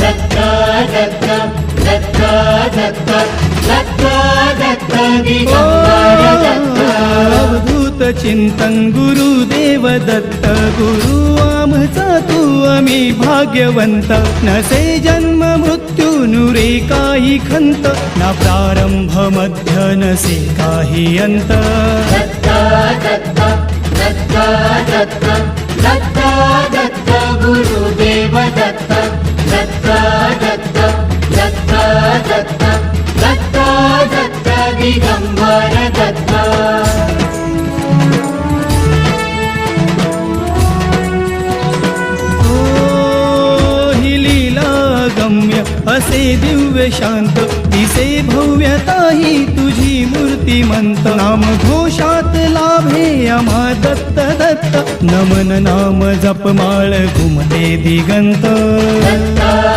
दत्त दत्त दत्त दत्त दत्त दत्त दिगंबर दत्त अवधूत चिंतन गुरुदेव दत्त गुरु आमचा तू आम्ही भाग्यवंत नसे जन्म मृत्यू नुरे काही खंत ना प्रारंभ मध्य नसे काही अंत दत्त दत्त दत्त दत्त दत्त दत्त गुरुदेव दत्त दत्त दत्त दत्त दत्त दत्त दत्त दिगंबर दत्त असे दिव्य शांत दिसे भव्यता ही तुझी मूर्तिमंत नाम घोषात लाभे आम्हा दत्त दत्त नमन नाम जपमाळ घुमते दिगंत.